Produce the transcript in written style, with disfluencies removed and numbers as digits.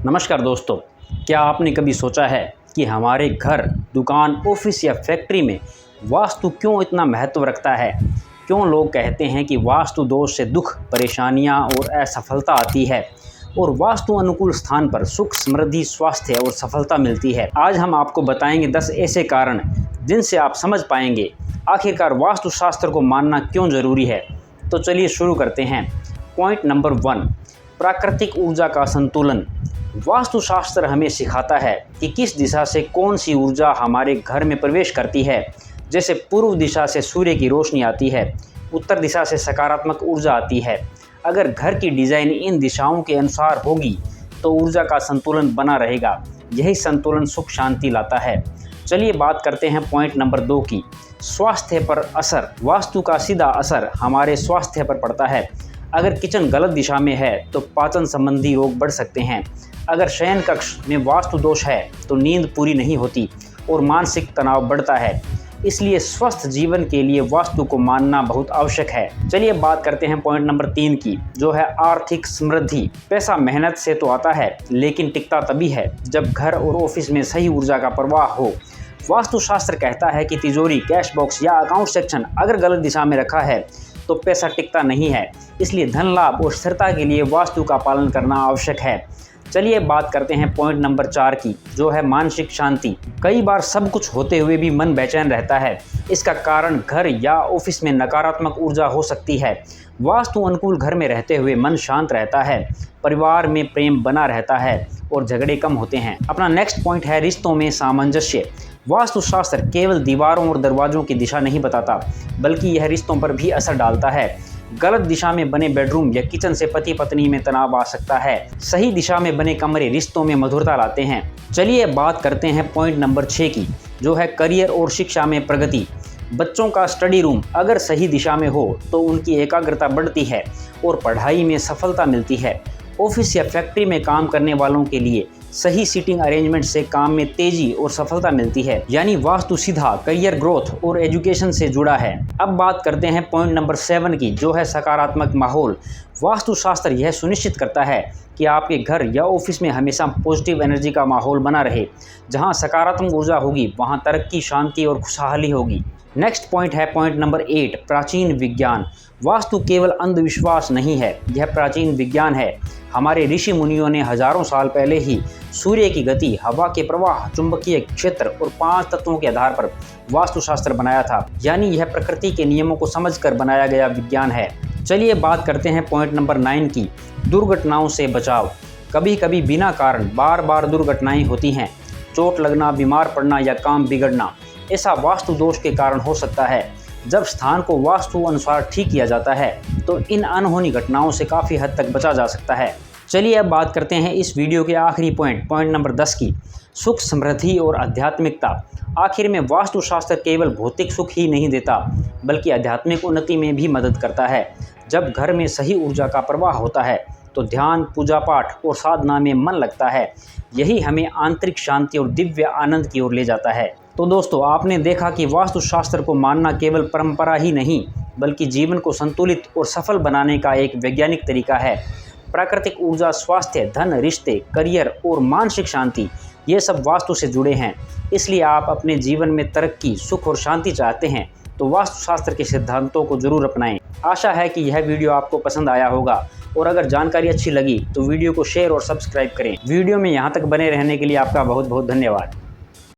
नमस्कार दोस्तों, क्या आपने कभी सोचा है कि हमारे घर, दुकान, ऑफिस या फैक्ट्री में वास्तु क्यों इतना महत्व रखता है? क्यों लोग कहते हैं कि वास्तु दोष से दुख, परेशानियां और असफलता आती है और वास्तु अनुकूल स्थान पर सुख, समृद्धि, स्वास्थ्य और सफलता मिलती है? आज हम आपको बताएंगे 10 ऐसे कारण जिनसे आप समझ पाएंगे आखिरकार वास्तुशास्त्र को मानना क्यों ज़रूरी है। तो चलिए शुरू करते हैं। पॉइंट नंबर 1, प्राकृतिक ऊर्जा का संतुलन। वास्तुशास्त्र हमें सिखाता है कि किस दिशा से कौन सी ऊर्जा हमारे घर में प्रवेश करती है। जैसे पूर्व दिशा से सूर्य की रोशनी आती है, उत्तर दिशा से सकारात्मक ऊर्जा आती है। अगर घर की डिज़ाइन इन दिशाओं के अनुसार होगी तो ऊर्जा का संतुलन बना रहेगा। यही संतुलन सुख शांति लाता है। चलिए बात करते हैं पॉइंट नंबर 2 की, स्वास्थ्य पर असर। वास्तु का सीधा असर हमारे स्वास्थ्य पर पड़ता है। अगर किचन गलत दिशा में है तो पाचन संबंधी रोग बढ़ सकते हैं। अगर शयन कक्ष में वास्तु दोष है तो नींद पूरी नहीं होती और मानसिक तनाव बढ़ता है। इसलिए स्वस्थ जीवन के लिए वास्तु को मानना बहुत आवश्यक है। चलिए बात करते हैं पॉइंट नंबर 3 की, जो है आर्थिक समृद्धि। पैसा मेहनत से तो आता है लेकिन टिकता तभी है जब घर और ऑफिस में सही ऊर्जा का प्रवाह हो। वास्तुशास्त्र कहता है कि तिजोरी, कैश बॉक्स या अकाउंट सेक्शन अगर गलत दिशा में रखा है तो पैसा टिकता नहीं है। इसलिए धन लाभ और स्थिरता के लिए वास्तु का पालन करना आवश्यक है। चलिए बात करते हैं पॉइंट नंबर 4 की, जो है मानसिक शांति। कई बार सब कुछ होते हुए भी मन बेचैन रहता है। इसका कारण घर या ऑफिस में नकारात्मक ऊर्जा हो सकती है। वास्तु अनुकूल घर में रहते हुए मन शांत रहता है, परिवार में प्रेम बना रहता है और झगड़े कम होते हैं। अपना नेक्स्ट पॉइंट है रिश्तों में सामंजस्य। वास्तुशास्त्र केवल दीवारों और दरवाजों की दिशा नहीं बताता, बल्कि यह रिश्तों पर भी असर डालता है। गलत दिशा में बने बेडरूम या किचन से पति पत्नी में तनाव आ सकता है। सही दिशा में बने कमरे रिश्तों में मधुरता लाते हैं। चलिए बात करते हैं पॉइंट नंबर 6 की, जो है करियर और शिक्षा में प्रगति। बच्चों का स्टडी रूम अगर सही दिशा में हो तो उनकी एकाग्रता बढ़ती है और पढ़ाई में सफलता मिलती है। ऑफिस या फैक्ट्री में काम करने वालों के लिए सही सीटिंग अरेंजमेंट से काम में तेजी और सफलता मिलती है। यानी वास्तु सीधा करियर ग्रोथ और एजुकेशन से जुड़ा है। अब बात करते हैं पॉइंट नंबर 7 की, जो है सकारात्मक माहौल। वास्तुशास्त्र यह सुनिश्चित करता है कि आपके घर या ऑफिस में हमेशा पॉजिटिव एनर्जी का माहौल बना रहे। जहां सकारात्मक ऊर्जा होगी वहां तरक्की, शांति और खुशहाली होगी। नेक्स्ट पॉइंट है पॉइंट नंबर 8, प्राचीन विज्ञान। वास्तु केवल अंधविश्वास नहीं है, यह प्राचीन विज्ञान है। हमारे ऋषि मुनियों ने हजारों साल पहले ही सूर्य की गति, हवा के प्रवाह, चुंबकीय क्षेत्र और 5 तत्वों के आधार पर वास्तुशास्त्र बनाया था। यानी यह प्रकृति के नियमों को समझकर बनाया गया विज्ञान है। चलिए बात करते हैं पॉइंट नंबर 9 की, दुर्घटनाओं से बचाव। कभी कभी बिना कारण बार बार दुर्घटनाएं होती हैं। चोट लगना, बीमार पड़ना या काम बिगड़ना, ऐसा वास्तु दोष के कारण हो सकता है। जब स्थान को वास्तु अनुसार ठीक किया जाता है तो इन अनहोनी घटनाओं से काफ़ी हद तक बचा जा सकता है। चलिए अब बात करते हैं इस वीडियो के आखिरी पॉइंट नंबर 10 की, सुख, समृद्धि और आध्यात्मिकता। आखिर में वास्तुशास्त्र केवल भौतिक सुख ही नहीं देता, बल्कि आध्यात्मिक उन्नति में भी मदद करता है। जब घर में सही ऊर्जा का प्रवाह होता है तो ध्यान, पूजा पाठ और साधना में मन लगता है। यही हमें आंतरिक शांति और दिव्य आनंद की ओर ले जाता है। तो दोस्तों, आपने देखा कि वास्तुशास्त्र को मानना केवल परंपरा ही नहीं, बल्कि जीवन को संतुलित और सफल बनाने का एक वैज्ञानिक तरीका है। प्राकृतिक ऊर्जा, स्वास्थ्य, धन, रिश्ते, करियर और मानसिक शांति, ये सब वास्तु से जुड़े हैं। इसलिए आप अपने जीवन में तरक्की, सुख और शांति चाहते हैं तो वास्तुशास्त्र के सिद्धांतों को जरूर अपनाएं। आशा है कि यह वीडियो आपको पसंद आया होगा और अगर जानकारी अच्छी लगी तो वीडियो को शेयर और सब्सक्राइब करें। वीडियो में यहाँ तक बने रहने के लिए आपका बहुत बहुत धन्यवाद।